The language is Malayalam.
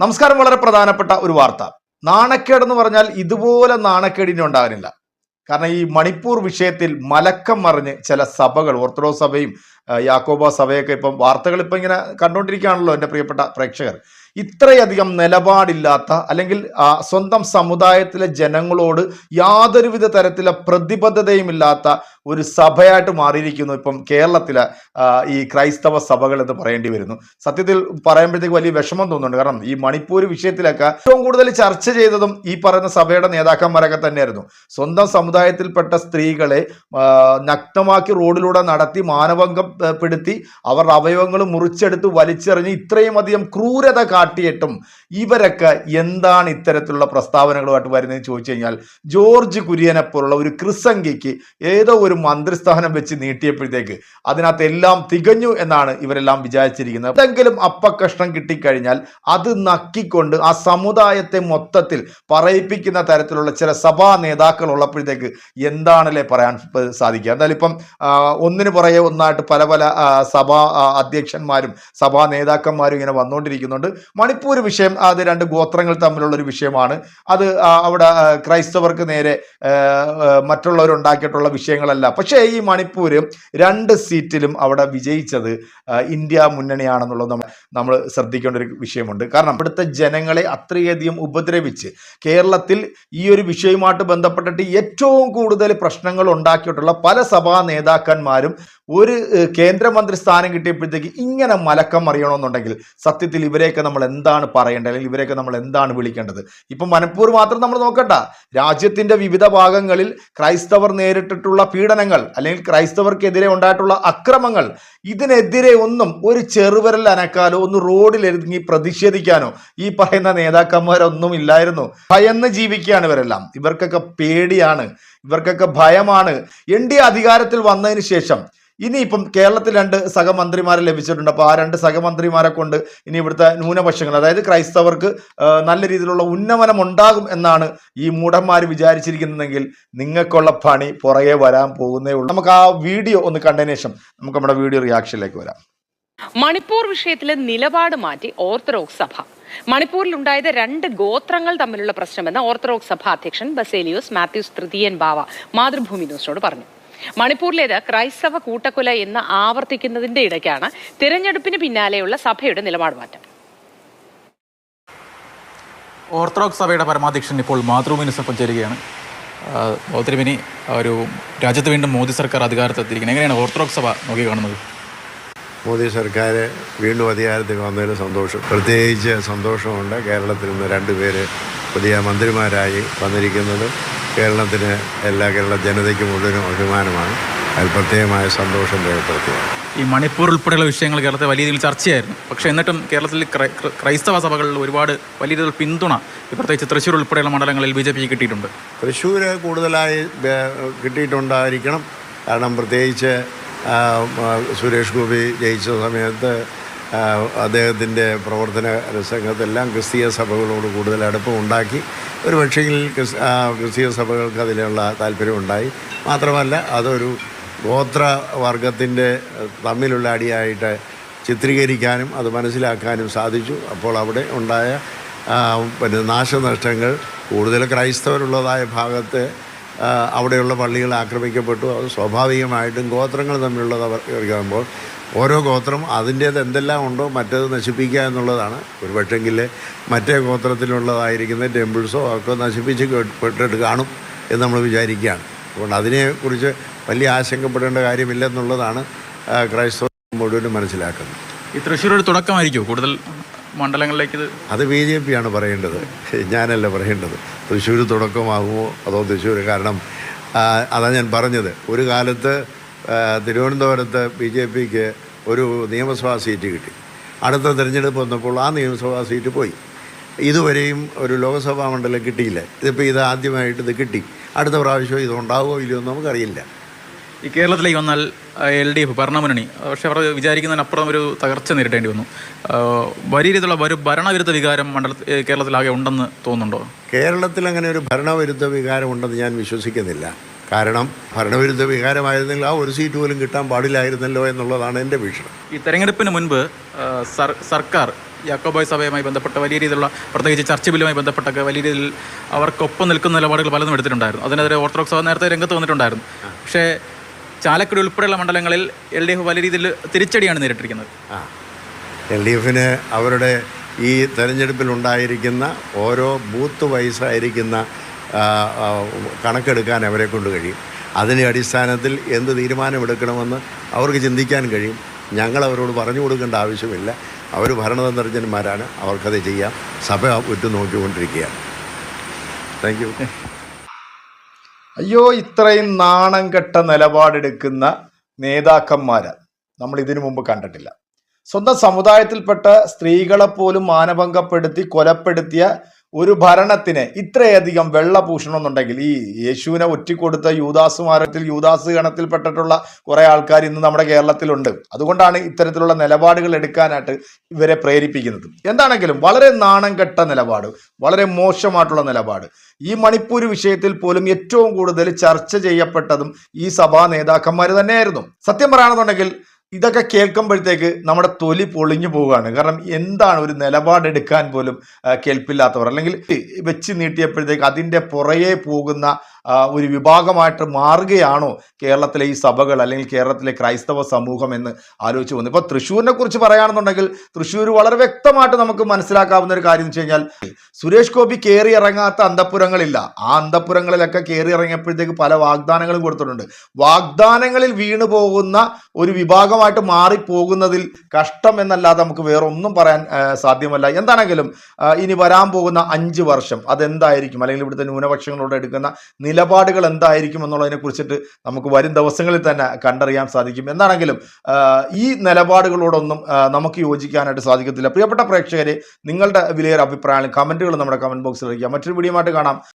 നമസ്കാരം. വളരെ പ്രധാനപ്പെട്ട ഒരു വാർത്ത. നാണക്കേടെന്ന് പറഞ്ഞാൽ ഇതുപോലെ നാണക്കേടിനി ഉണ്ടാകാനില്ല. കാരണം ഈ മണിപ്പൂർ വിഷയത്തിൽ മലക്കം മറിഞ്ഞ് ചില സഭകൾ, ഓർത്തഡോക്സ് സഭയും യാക്കോബ സഭയൊക്കെ ഇപ്പം വാർത്തകൾ ഇപ്പം ഇങ്ങനെ കണ്ടുകൊണ്ടിരിക്കുകയാണല്ലോ എൻ്റെ പ്രിയപ്പെട്ട പ്രേക്ഷകർ. ഇത്രയധികം നിലപാടില്ലാത്ത അല്ലെങ്കിൽ സ്വന്തം സമുദായത്തിലെ ജനങ്ങളോട് യാതൊരുവിധ തരത്തിലെ പ്രതിബദ്ധതയുമില്ലാത്ത ഒരു സഭയായിട്ട് മാറിയിരിക്കുന്നു ഇപ്പം കേരളത്തിലെ ഈ ക്രൈസ്തവ സഭകൾ എന്ന് പറയേണ്ടി വരുന്നു. സത്യത്തിൽ പറയുമ്പോഴത്തേക്ക് വലിയ വിഷമം തോന്നുന്നുണ്ട്. കാരണം ഈ മണിപ്പൂർ വിഷയത്തിലൊക്കെ ഏറ്റവും കൂടുതൽ ചർച്ച ചെയ്തതും ഈ പറയുന്ന സഭയുടെ നേതാക്കന്മാരൊക്കെ തന്നെയായിരുന്നു. സ്വന്തം സമുദായത്തിൽപ്പെട്ട സ്ത്രീകളെ നഗ്നമാക്കി റോഡിലൂടെ നടത്തി മാനഭംഗപ്പെടുത്തി അവരുടെ അവയവങ്ങൾ മുറിച്ചെടുത്ത് വലിച്ചെറിഞ്ഞ് ഇത്രയും അധികം ക്രൂരത കാട്ടിയിട്ടും ഇവരൊക്കെ എന്താണ് ഇത്തരത്തിലുള്ള പ്രസ്താവനകളുമായിട്ട് വരുന്നതെന്ന് ചോദിച്ചു കഴിഞ്ഞാൽ, ജോർജ് കുര്യനെ പോലുള്ള ഒരു ക്രിസംഗിക്ക് ഏതോ ഒരു മന്ത്രിസ്ഥാനം വെച്ച് നീട്ടിയപ്പോഴത്തേക്ക് അതിനകത്ത് എല്ലാം തികഞ്ഞു എന്നാണ് ഇവരെല്ലാം വിചാരിച്ചിരിക്കുന്നത്. എന്തെങ്കിലും അപ്പക്കഷ്ണം കിട്ടിക്കഴിഞ്ഞാൽ അത് നക്കിക്കൊണ്ട് ആ സമുദായത്തെ മൊത്തത്തിൽ പറയിപ്പിക്കുന്ന തരത്തിലുള്ള ചില സഭാ നേതാക്കൾ ഉള്ളപ്പോഴത്തേക്ക് എന്താണല്ലേ പറയാൻ സാധിക്കുക. എന്തായാലും ഇപ്പം ഒന്നിനു പുറകെ ഒന്നായിട്ട് പല പല സഭാ അധ്യക്ഷന്മാരും സഭാ നേതാക്കന്മാരും ഇങ്ങനെ വന്നുകൊണ്ടിരിക്കുന്നുണ്ട്. മണിപ്പൂർ വിഷയം അത് രണ്ട് ഗോത്രങ്ങൾ തമ്മിലുള്ള ഒരു വിഷയമാണ്. അത് അവിടെ ക്രൈസ്തവർക്ക് നേരെ മറ്റുള്ളവരുണ്ടാക്കിയിട്ടുള്ള വിഷയങ്ങളല്ല. പക്ഷേ ഈ മണിപ്പൂര് 2 സീറ്റിലും അവിടെ വിജയിച്ചത് ഇന്ത്യ മുന്നണിയാണെന്നുള്ളത് നമ്മൾ ശ്രദ്ധിക്കേണ്ട ഒരു വിഷയമുണ്ട്. കാരണം ഇവിടുത്തെ ജനങ്ങളെ അത്രയധികം ഉപദ്രവിച്ച് കേരളത്തിൽ ഈ ഒരു വിഷയവുമായിട്ട് ബന്ധപ്പെട്ടിട്ട് ഏറ്റവും കൂടുതൽ പ്രശ്നങ്ങൾ ഉണ്ടാക്കിയിട്ടുള്ള പല സഭാ നേതാക്കന്മാരും ഒരു കേന്ദ്രമന്ത്രി സ്ഥാനം കിട്ടിയപ്പോഴത്തേക്ക് ഇങ്ങനെ മലക്കം അറിയണമെന്നുണ്ടെങ്കിൽ സത്യത്തിൽ ഇവരെയൊക്കെ നമ്മൾ എന്താണ് പറയേണ്ടത്, അല്ലെങ്കിൽ ഇവരെയൊക്കെ നമ്മൾ എന്താണ് വിളിക്കേണ്ടത്? ഇപ്പം മണിപ്പൂർ മാത്രം നമ്മൾ നോക്കണ്ട, രാജ്യത്തിന്റെ വിവിധ ഭാഗങ്ങളിൽ ക്രൈസ്തവർ നേരിട്ടിട്ടുള്ള പീഡനങ്ങൾ അല്ലെങ്കിൽ ക്രൈസ്തവർക്കെതിരെ ഉണ്ടായിട്ടുള്ള അക്രമങ്ങൾ, ഇതിനെതിരെ ഒന്നും ഒരു ചെറുവിരൽ അനക്കാനോ ഒന്ന് റോഡിൽ ഇറങ്ങി പ്രതിഷേധിക്കാനോ ഈ പറയുന്ന നേതാക്കന്മാരൊന്നും ഇല്ലായിരുന്നു. ഭയന്ന് ജീവിക്കുകയാണ് ഇവരെല്ലാം. ഇവർക്കൊക്കെ പേടിയാണ്, ഇവർക്കൊക്കെ ഭയമാണ്. NDA അധികാരത്തിൽ വന്നതിന് ശേഷം ഇനിയിപ്പം കേരളത്തിൽ 2 സഹമന്ത്രിമാരെ ലഭിച്ചിട്ടുണ്ട്. അപ്പോൾ ആ 2 സഹമന്ത്രിമാരെ കൊണ്ട് ഇനി ഇവിടുത്തെ ന്യൂനപക്ഷങ്ങൾ, അതായത് ക്രൈസ്തവർക്ക് നല്ല രീതിയിലുള്ള ഉന്നമനം ഉണ്ടാകും എന്നാണ് ഈ മൂഢന്മാർ വിചാരിച്ചിരിക്കുന്നതെങ്കിൽ നിങ്ങൾക്കുള്ള പണി പുറകെ വരാൻ പോകുന്നേ ഉള്ളൂ. നമുക്ക് ആ വീഡിയോ ഒന്ന് കണ്ടതിന് ശേഷം നമുക്ക് നമ്മുടെ വീഡിയോ റിയാക്ഷനിലേക്ക് വരാം. മണിപ്പൂർ വിഷയത്തിലെ നിലപാട് മാറ്റി ഓർത്തഡോക്സ് സഭ. മണിപ്പൂരിൽ ഉണ്ടായത് 2 ഗോത്രങ്ങൾ തമ്മിലുള്ള പ്രശ്നമെന്ന് ഓർത്തഡോക്സ് സഭ അധ്യക്ഷൻ ബസേലിയോസ് മാത്യൂസ് തൃതീയൻ ബാവ മാതൃഭൂമി ന്യൂസിനോട് പറഞ്ഞു. മണിപ്പൂരിലേത് ക്രൈസ്തവ കൂട്ടക്കൊല എന്ന് ആവർത്തിക്കുന്നതിന്റെ ഇടയ്ക്കാണ് തിരഞ്ഞെടുപ്പിന് പിന്നാലെയുള്ള സഭയുടെ നിലപാട് മാറ്റം. ഓർത്തഡോക്സ് സഭയുടെ പരമാധ്യക്ഷൻ ഇപ്പോൾ മാതൃഭൂമി ന്യൂസിനൊപ്പം ചേരുകയാണ്. തിരുമേനി, ഒരു രാജ്യത്ത് വീണ്ടും മോദി സർക്കാർ അധികാരത്തെത്തിയിരിക്കുന്നത്, എങ്ങനെയാണ് ഓർത്തഡോക്സ് സഭ നോക്കി കാണുന്നത്? മോദി സർക്കാർ വീണ്ടും അധികാരത്തിൽ വന്നതിൽ സന്തോഷം, പ്രത്യേകിച്ച് സന്തോഷമുണ്ട്. കേരളത്തിൽ നിന്ന് 2 പേര് പുതിയ മന്ത്രിമാരായി വന്നിരിക്കുന്നത് കേരളത്തിന്, കേരള ജനതയ്ക്ക് മുഴുവനും അഭിമാനമാണ്. അതിൽ പ്രത്യേകമായ സന്തോഷം രേഖപ്പെടുത്തുകയാണ്. ഈ മണിപ്പൂർ ഉൾപ്പെടെയുള്ള വിഷയങ്ങൾ കേരളത്തിൽ വലിയ രീതിയിൽ ചർച്ചയായിരുന്നു. പക്ഷേ എന്നിട്ടും കേരളത്തിൽ ക്രൈസ്തവ സഭകളിൽ ഒരുപാട് വലിയ രീതിയിൽ പിന്തുണ, പ്രത്യേകിച്ച് തൃശ്ശൂർ ഉൾപ്പെടെയുള്ള മണ്ഡലങ്ങളിൽ BJP കിട്ടിയിട്ടുണ്ട്. തൃശ്ശൂർ കൂടുതലായി കിട്ടിയിട്ടുണ്ടായിരിക്കണം. കാരണം പ്രത്യേകിച്ച് സുരേഷ് ഗോപി ജയിച്ച സമയത്ത് അദ്ദേഹത്തിൻ്റെ പ്രവർത്തന രംഗത്തെല്ലാം ക്രിസ്തീയ സഭകളോട് കൂടുതൽ അടുപ്പമുണ്ടാക്കി. ഒരു പക്ഷേങ്കിൽ ക്രിസ്തീയ സഭകൾക്ക് അതിലുള്ള താല്പര്യമുണ്ടായി. മാത്രമല്ല അതൊരു ഗോത്രവർഗത്തിൻ്റെ തമ്മിലുള്ള അടിയായിട്ട് ചിത്രീകരിക്കാനും അത് മനസ്സിലാക്കാനും സാധിച്ചു. അപ്പോൾ അവിടെ ഉണ്ടായ നാശനഷ്ടങ്ങൾ കൂടുതൽ ക്രൈസ്തവരുള്ളതായ ഭാഗത്ത് അവിടെയുള്ള പള്ളികൾ ആക്രമിക്കപ്പെട്ടു. അത് സ്വാഭാവികമായിട്ടും ഗോത്രങ്ങൾ തമ്മിലുള്ളതാകുമ്പോൾ ഓരോ ഗോത്രം അതിൻ്റേത് എന്തെല്ലാം ഉണ്ടോ മറ്റേത് നശിപ്പിക്കുക എന്നുള്ളതാണ്. ഒരു പക്ഷെങ്കിൽ മറ്റേ ഗോത്രത്തിലുള്ളതായിരിക്കുന്ന ടെമ്പിൾസോ ഒക്കെ നശിപ്പിച്ച് കാണും എന്ന് നമ്മൾ വിചാരിക്കുകയാണ്. അതുകൊണ്ട് അതിനെക്കുറിച്ച് വലിയ ആശങ്കപ്പെടേണ്ട കാര്യമില്ലെന്നുള്ളതാണ് ക്രൈസ്തവ മുഴുവനും മനസ്സിലാക്കുന്നത്. ഈ തൃശ്ശൂർ ഒരു തുടക്കമായിരിക്കും കൂടുതൽ മണ്ഡലങ്ങളിലേക്ക്? അത് BJP ആണ് പറയേണ്ടത്, ഞാനല്ല പറയേണ്ടത്. തൃശ്ശൂർ തുടക്കമാകുമോ അതോ തൃശ്ശൂർ, കാരണം അതാണ് ഞാൻ പറഞ്ഞത്. ഒരു കാലത്ത് തിരുവനന്തപുരത്ത് BJPക്ക് ഒരു നിയമസഭാ സീറ്റ് കിട്ടി. അടുത്ത തിരഞ്ഞെടുപ്പ് വന്നപ്പോൾ ആ നിയമസഭാ സീറ്റ് പോയി. ഇതുവരെയും ഒരു ലോക്സഭാ മണ്ഡലം കിട്ടിയില്ല. ഇത് ആദ്യമായിട്ട് ഇത് കിട്ടി. അടുത്ത പ്രാവശ്യം ഇതുണ്ടാവുമോ ഇല്ലയോ എന്ന് നമുക്കറിയില്ല. ഈ കേരളത്തിലേക്ക് വന്നാൽ LDF ഭരണമുന്നണി, പക്ഷേ അവർ വിചാരിക്കുന്നതിനപ്പുറം ഒരു തകർച്ച നേരിടേണ്ടി വന്നു. വലിയ രീതിയിലുള്ള ഒരു ഭരണവിരുദ്ധ വികാരം കേരളത്തിലാകെ ഉണ്ടെന്ന് തോന്നുന്നുണ്ടോ? കേരളത്തിൽ അങ്ങനെ ഒരു ഭരണവിരുദ്ധ വികാരം ഉണ്ടെന്ന് ഞാൻ വിശ്വസിക്കുന്നില്ല. കാരണം ഭരണവിരുദ്ധ വികാരമായിരുന്നെങ്കിൽ ആ ഒരു സീറ്റ് പോലും കിട്ടാൻ പാടില്ലായിരുന്നല്ലോ എന്നുള്ളതാണ് എൻ്റെ വീക്ഷണം. ഈ തെരഞ്ഞെടുപ്പിന് മുൻപ് സർക്കാർ യാക്കോബായ് സഭയുമായി ബന്ധപ്പെട്ട വലിയ രീതിയിലുള്ള പ്രത്യേകിച്ച് ചർച്ച് ബില്ലുമായി ബന്ധപ്പെട്ടൊക്കെ വലിയ രീതിയിൽ അവർക്കൊപ്പം നിൽക്കുന്ന നിലപാടുകൾ പലതും എടുത്തിട്ടുണ്ടായിരുന്നു. അതിനെതിരെ ഓർത്തഡോക്സ് സഭ നേരത്തെ രംഗത്ത് വന്നിട്ടുണ്ടായിരുന്നു. പക്ഷേ ചാലക്കുടി ഉൾപ്പെടെയുള്ള മണ്ഡലങ്ങളിൽ LDF വലിയ രീതിയിൽ തിരിച്ചടിയാണ് നേരിട്ടിരിക്കുന്നത്. LDFന് അവരുടെ ഈ തെരഞ്ഞെടുപ്പിലുണ്ടായിരിക്കുന്ന ഓരോ ബൂത്ത് വൈസായിരിക്കുന്ന കണക്കെടുക്കാൻ അവരെ കൊണ്ട് കഴിയും. അതിൻ്റെ അടിസ്ഥാനത്തിൽ എന്ത് തീരുമാനമെടുക്കണമെന്ന് അവർക്ക് ചിന്തിക്കാൻ കഴിയും. ഞങ്ങൾ അവരോട് പറഞ്ഞു കൊടുക്കേണ്ട ആവശ്യമില്ല. അവർ ഭരണതന്ത്രജ്ഞന്മാരാണ്, അവർക്കത് ചെയ്യാം. സഭ ഉറ്റുനോക്കിക്കൊണ്ടിരിക്കുകയാണ്. Thank you. അയ്യോ, ഇത്രയും നാണം കെട്ട നിലപാടെടുക്കുന്ന നേതാക്കന്മാരെ നമ്മൾ ഇതിനു മുമ്പ് കണ്ടിട്ടില്ല. സ്വന്തം സമുദായത്തിൽപ്പെട്ട സ്ത്രീകളെ പോലും മാനഭംഗപ്പെടുത്തി കൊലപ്പെടുത്തിയ ഒരു ഭരണത്തിന് ഇത്രയധികം വെള്ളപൂഷണം എന്നുണ്ടെങ്കിൽ ഈ യേശുവിനെ ഒറ്റിക്കൊടുത്ത യൂദാസുമാരത്തിൽ യൂദാസ് ഗണത്തിൽപ്പെട്ടിട്ടുള്ള കുറെ ആൾക്കാർ ഇന്ന് നമ്മുടെ കേരളത്തിലുണ്ട്. അതുകൊണ്ടാണ് ഇത്തരത്തിലുള്ള നിലപാടുകൾ എടുക്കാനായിട്ട് ഇവരെ പ്രേരിപ്പിക്കുന്നത്. എന്താണെങ്കിലും വളരെ നാണം കെട്ട നിലപാട്, വളരെ മോശമായിട്ടുള്ള നിലപാട്. ഈ മണിപ്പൂർ വിഷയത്തിൽ പോലും ഏറ്റവും കൂടുതൽ ചർച്ച ചെയ്യപ്പെട്ടതും ഈ സഭാ നേതാക്കന്മാർ തന്നെയായിരുന്നു. സത്യം പറയുകയാണെന്നുണ്ടെങ്കിൽ ഇതൊക്കെ കേൾക്കുമ്പോഴത്തേക്ക് നമ്മുടെ തൊലി പൊളിഞ്ഞു പോവുകയാണ്. കാരണം എന്താണ് ഒരു നിലപാടെടുക്കാൻ പോലും കേൾപ്പില്ലാത്തവർ, അല്ലെങ്കിൽ വെച്ച് നീട്ടിയപ്പോഴത്തേക്ക് അതിൻ്റെ പുറകെ പോകുന്ന ഒരു വിഭാഗമായിട്ട് മാറുകയാണോ കേരളത്തിലെ ഈ സഭകൾ അല്ലെങ്കിൽ കേരളത്തിലെ ക്രൈസ്തവ സമൂഹം എന്ന് ആലോചിച്ച് വന്നു. ഇപ്പോൾ തൃശ്ശൂരിനെ കുറിച്ച് പറയുകയാണെന്നുണ്ടെങ്കിൽ തൃശ്ശൂർ വളരെ വ്യക്തമായിട്ട് നമുക്ക് മനസ്സിലാക്കാവുന്ന ഒരു കാര്യം എന്ന് വെച്ച് കഴിഞ്ഞാൽ സുരേഷ് ഗോപി കയറി ഇറങ്ങാത്ത അന്തഃപുരങ്ങളില്ല. ആ അന്തഃപുരങ്ങളിലൊക്കെ കയറി ഇറങ്ങിയപ്പോഴത്തേക്ക് പല വാഗ്ദാനങ്ങളും കൊടുത്തിട്ടുണ്ട്. വാഗ്ദാനങ്ങളിൽ വീണു പോകുന്ന ഒരു വിഭാഗമായിട്ട് മാറിപ്പോകുന്നതിൽ കഷ്ടം എന്നല്ലാതെ നമുക്ക് വേറെ ഒന്നും പറയാൻ സാധ്യമല്ല. എന്താണെങ്കിലും ഇനി വരാൻ പോകുന്ന 5 വർഷം അതെന്തായിരിക്കും, അല്ലെങ്കിൽ ഇവിടുത്തെ ന്യൂനപക്ഷങ്ങളോട് എടുക്കുന്ന നിലപാടുകൾ എന്തായിരിക്കും എന്നുള്ളതിനെ കുറിച്ചിട്ട് നമുക്ക് വരും ദിവസങ്ങളിൽ തന്നെ കണ്ടറിയാൻ സാധിക്കും. എന്താണെങ്കിലും ഈ നിലപാടുകളോടൊന്നും നമുക്ക് യോജിക്കാനായിട്ട് സാധിക്കത്തില്ല. പ്രിയപ്പെട്ട പ്രേക്ഷകരെ, നിങ്ങളുടെ വിലയേറെ അഭിപ്രായങ്ങളും കമന്റുകളും നമ്മുടെ കമന്റ് ബോക്സിൽ അറിയിക്കുക. മറ്റൊരു വീഡിയോ ആയിട്ട് കാണാം.